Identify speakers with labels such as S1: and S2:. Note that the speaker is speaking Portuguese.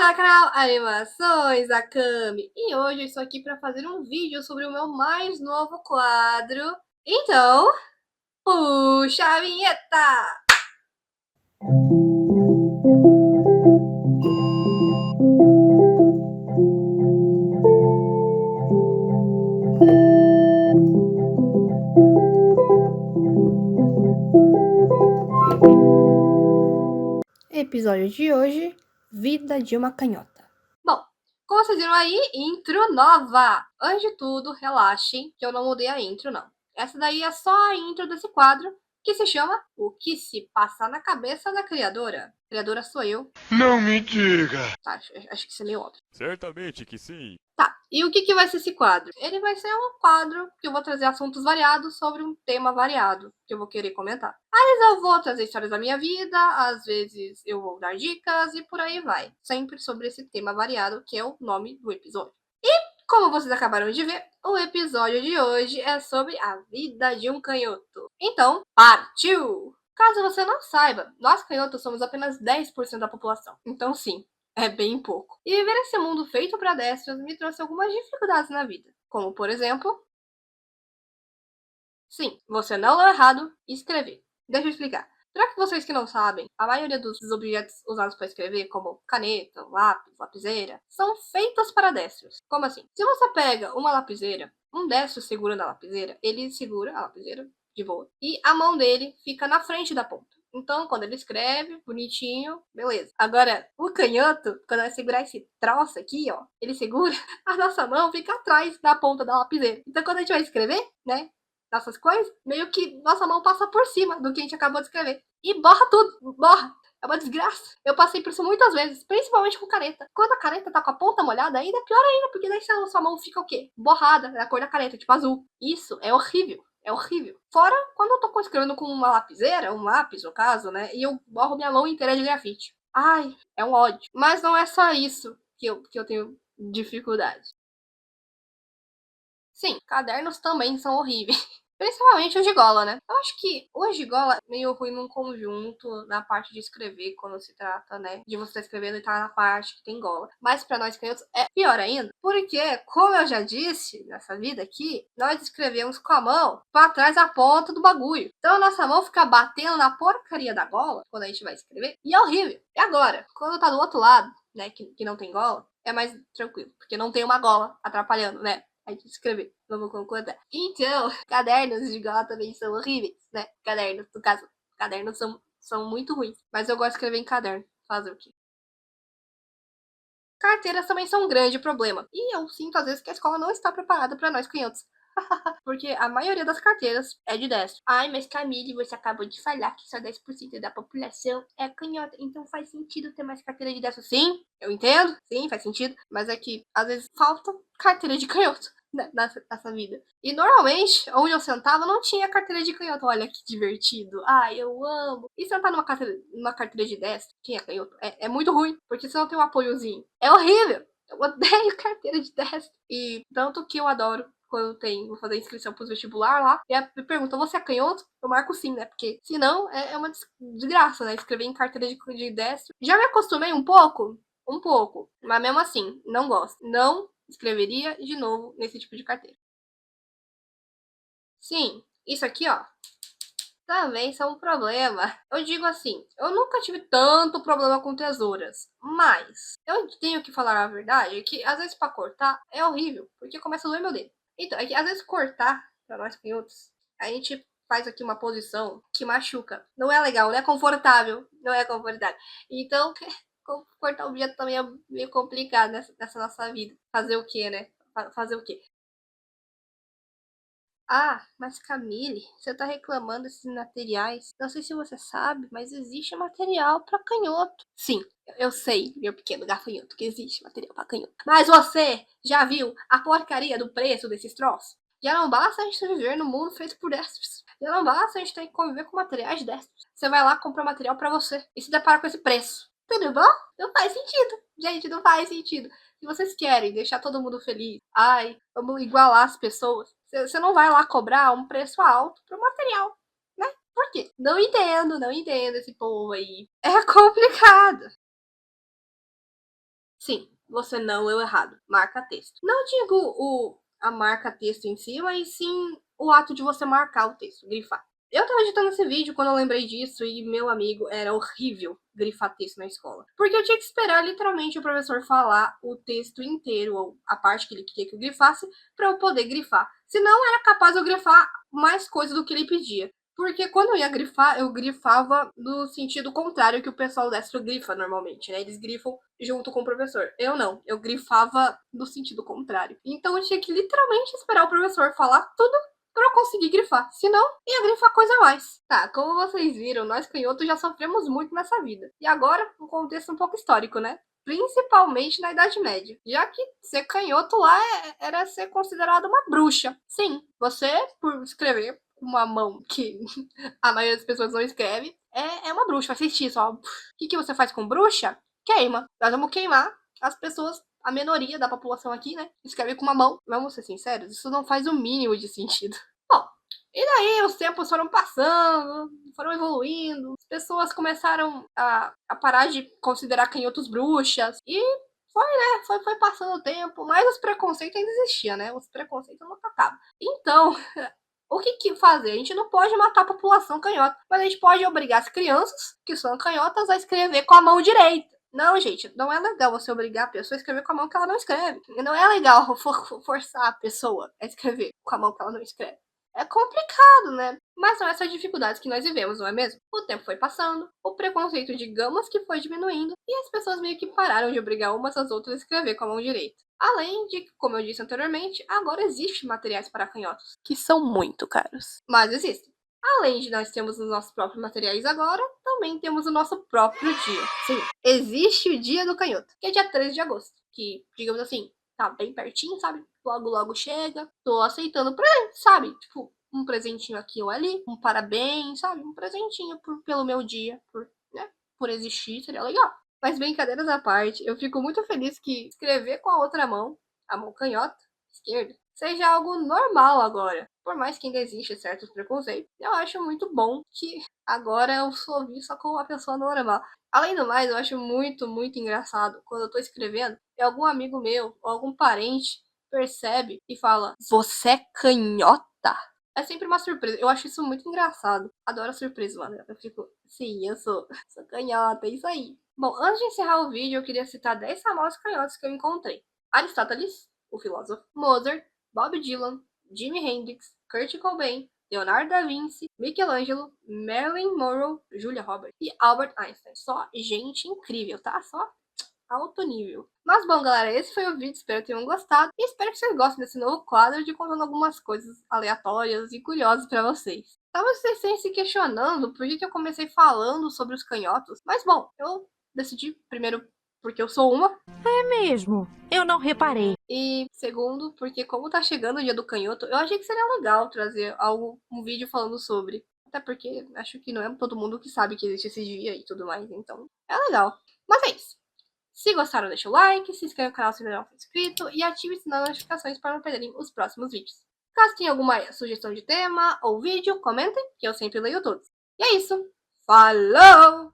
S1: Olá, canal Animações Akami! E hoje eu estou aqui para fazer um vídeo sobre o meu mais novo quadro. Então, puxa a vinheta! Episódio de hoje, Vida de uma Canhota. Bom, como vocês viram aí, intro nova! Antes de tudo, relaxem, que eu não mudei a intro, não. Essa daí é só a intro desse quadro, que se chama O que se passa na cabeça da criadora. A criadora sou eu.
S2: Não me diga!
S1: Tá, acho que isso é meio óbvio.
S2: Certamente que sim.
S1: Tá, e o que vai ser esse quadro? Ele vai ser um quadro que eu vou trazer assuntos variados sobre um tema variado que eu vou querer comentar. Às vezes eu vou trazer histórias da minha vida, às vezes eu vou dar dicas e por aí vai. Sempre sobre esse tema variado que é o nome do episódio. E, como vocês acabaram de ver, o episódio de hoje é sobre a vida de um canhoto. Então, partiu! Caso você não saiba, nós canhotos somos apenas 10% da população. Então sim, é bem pouco. E viver esse mundo feito para destros me trouxe algumas dificuldades na vida. Como, por exemplo... Sim, você não leu errado, escrever. Deixa eu explicar. Para que vocês que não sabem, a maioria dos objetos usados para escrever, como caneta, lápis, lapiseira, são feitos para destros. Como assim? Se você pega uma lapiseira, um destro segurando a lapiseira, ele segura a lapiseira de boa. E a mão dele fica na frente da ponta. Então, quando ele escreve, bonitinho, beleza. Agora, o canhoto, quando vai segurar esse troço aqui, ó, ele segura, a nossa mão fica atrás da ponta da lapiseira. Então, quando a gente vai escrever, né, nossas coisas, meio que nossa mão passa por cima do que a gente acabou de escrever. E borra tudo, borra. É uma desgraça. Eu passei por isso muitas vezes, principalmente com caneta. Quando a caneta tá com a ponta molhada, ainda é pior ainda, porque daí sua mão fica o quê? Borrada, da cor da caneta, tipo azul. Isso é horrível. É horrível. Fora quando eu tô escrevendo com uma lapiseira, um lápis no caso, né? E eu borro minha mão inteira de grafite. Ai, é um ódio. Mas não é só isso que eu tenho dificuldade. Sim, cadernos também são horríveis. Principalmente o de gola, né? Eu acho que o de gola é meio ruim num conjunto, na parte de escrever, quando se trata, né? De você estar escrevendo e tá na parte que tem gola. Mas pra nós canhotos é pior ainda, porque, como eu já disse nessa vida aqui, nós escrevemos com a mão pra trás da ponta do bagulho. Então a nossa mão fica batendo na porcaria da gola quando a gente vai escrever, e é horrível. E agora, quando tá do outro lado, né, que não tem gola, é mais tranquilo, porque não tem uma gola atrapalhando, né? A gente escrever. Vamos concordar. Então, cadernos de gola também são horríveis, né? Cadernos, no caso, cadernos são muito ruins. Mas eu gosto de escrever em caderno. Fazer o quê? Carteiras também são um grande problema. E eu sinto às vezes que a escola não está preparada para nós canhotos. Porque a maioria das carteiras é de destro. Ai, mas Camille, você acabou de falar que só 10% da população é canhota. Então faz sentido ter mais carteira de destro. Sim, eu entendo. Sim, faz sentido. Mas é que às vezes falta carteira de canhoto nessa vida. E normalmente, onde eu sentava, não tinha carteira de canhoto. Olha que divertido. Ai, eu amo. E sentar numa carteira de destro, quem é canhoto, é muito ruim. Porque você não tem um apoiozinho. É horrível. Eu odeio carteira de destro. E tanto que eu adoro quando vou fazer inscrição pro vestibular lá, e me perguntam, você é canhoto? Eu marco sim, né? Porque senão é uma desgraça, né? Escrever em carteira de destro. Já me acostumei um pouco, mas mesmo assim, não gosto. Não escreveria de novo nesse tipo de carteira. Sim, isso aqui, ó, também são um problema. Eu digo assim, eu nunca tive tanto problema com tesouras, mas eu tenho que falar a verdade, que às vezes pra cortar é horrível, porque começa a doer meu dedo. Então, é que às vezes cortar, pra nós canhotos, a gente faz aqui uma posição que machuca. Não é legal, não é confortável. Não é confortável. Então, cortar o objeto também é meio complicado nessa nossa vida. Fazer o quê, né? Fazer o quê? Ah, mas Camille, você tá reclamando desses materiais? Não sei se você sabe, mas existe material para canhoto. Sim, eu sei, meu pequeno gafanhoto, que existe material para canhoto. Mas você já viu a porcaria do preço desses troços? Já não basta a gente viver no mundo feito por destros. Já não basta a gente ter que conviver com materiais destros. Você vai lá comprar material para você e se depara com esse preço. Tudo bom? Não faz sentido. Gente, não faz sentido. Se vocês querem deixar todo mundo feliz, ai, vamos igualar as pessoas, você não vai lá cobrar um preço alto pro material, né? Por quê? Não entendo esse povo aí. É complicado. Sim, você não leu errado. Marca texto. Não digo a marca texto em si, mas sim o ato de você marcar o texto, grifar. Eu tava editando esse vídeo quando eu lembrei disso e, meu amigo, era horrível grifar texto na escola. Porque eu tinha que esperar literalmente o professor falar o texto inteiro, ou a parte que ele queria que eu grifasse, pra eu poder grifar. Senão era capaz de eu grifar mais coisas do que ele pedia. Porque quando eu ia grifar, eu grifava no sentido contrário que o pessoal destro grifa normalmente, né? Eles grifam junto com o professor. Eu não, eu grifava no sentido contrário. Então eu tinha que literalmente esperar o professor falar tudo pra eu conseguir grifar. Senão, ia grifar coisa a mais. Tá, como vocês viram, nós canhotos já sofremos muito nessa vida. E agora, um contexto um pouco histórico, né? Principalmente na Idade Média. Já que ser canhoto lá era ser considerado uma bruxa. Sim, você, por escrever com uma mão que a maioria das pessoas não escreve, é uma bruxa, faz feitiço, ó. O que você faz com bruxa? Queima. Nós vamos queimar as pessoas, a minoria da população aqui, né? Escreve com uma mão. Vamos ser sinceros, isso não faz o mínimo de sentido. Bom, e daí os tempos foram passando, foram evoluindo, as pessoas começaram a parar de considerar canhotos bruxas, e foi, né? Foi passando o tempo, mas os preconceitos ainda existiam, né? Os preconceitos não acabam. Então, o que fazer? A gente não pode matar a população canhota, mas a gente pode obrigar as crianças, que são canhotas, a escrever com a mão direita. Não, gente, não é legal você obrigar a pessoa a escrever com a mão que ela não escreve. Não é legal forçar a pessoa a escrever com a mão que ela não escreve. É complicado, né? Mas são essas dificuldades que nós vivemos, não é mesmo? O tempo foi passando, o preconceito, digamos que foi diminuindo, e as pessoas meio que pararam de obrigar umas às outras a escrever com a mão direita. Além de, como eu disse anteriormente, agora existem materiais para canhotos, que são muito caros. Mas existem. Além de nós termos os nossos próprios materiais agora, também temos o nosso próprio dia. Sim, existe o dia do canhoto, que é dia 13 de agosto. Que, digamos assim, tá bem pertinho, sabe? Logo, logo chega. Tô aceitando pra, sabe? Tipo, um presentinho aqui ou ali, um parabéns, sabe? Um presentinho pelo meu dia, né? Por existir, seria legal. Mas brincadeiras à parte, eu fico muito feliz que escrever com a outra mão, a mão canhota, esquerda, seja algo normal agora. Por mais que ainda exista certos preconceitos, eu acho muito bom que agora eu sou vista como uma pessoa normal. Além do mais, eu acho muito, muito engraçado quando eu tô escrevendo e algum amigo meu ou algum parente percebe e fala: Você é canhota? É sempre uma surpresa. Eu acho isso muito engraçado. Adoro a surpresa, mano. Eu fico, sim, sou canhota, é isso aí. Bom, antes de encerrar o vídeo, eu queria citar 10 famosos canhotos que eu encontrei. Aristóteles, o filósofo, Mozart, Bob Dylan, Jimi Hendrix, Kurt Cobain, Leonardo da Vinci, Michelangelo, Marilyn Monroe, Julia Roberts e Albert Einstein. Só gente incrível, tá? Só alto nível. Mas bom, galera, esse foi o vídeo. Espero que tenham gostado. E espero que vocês gostem desse novo quadro de contando algumas coisas aleatórias e curiosas pra vocês. Talvez vocês estejam se questionando por que eu comecei falando sobre os canhotos. Mas bom, eu decidi primeiro porque eu sou uma.
S3: É mesmo, eu não reparei.
S1: E segundo, porque como tá chegando o dia do canhoto, eu achei que seria legal trazer um vídeo falando sobre. Até porque acho que não é todo mundo que sabe que existe esse dia e tudo mais, então é legal. Mas é isso. Se gostaram, deixa o like, se inscreve no canal se ainda não for inscrito e ative o sininho das notificações para não perderem os próximos vídeos. Caso tenha alguma sugestão de tema ou vídeo, comentem, que eu sempre leio todos. E é isso. Falou!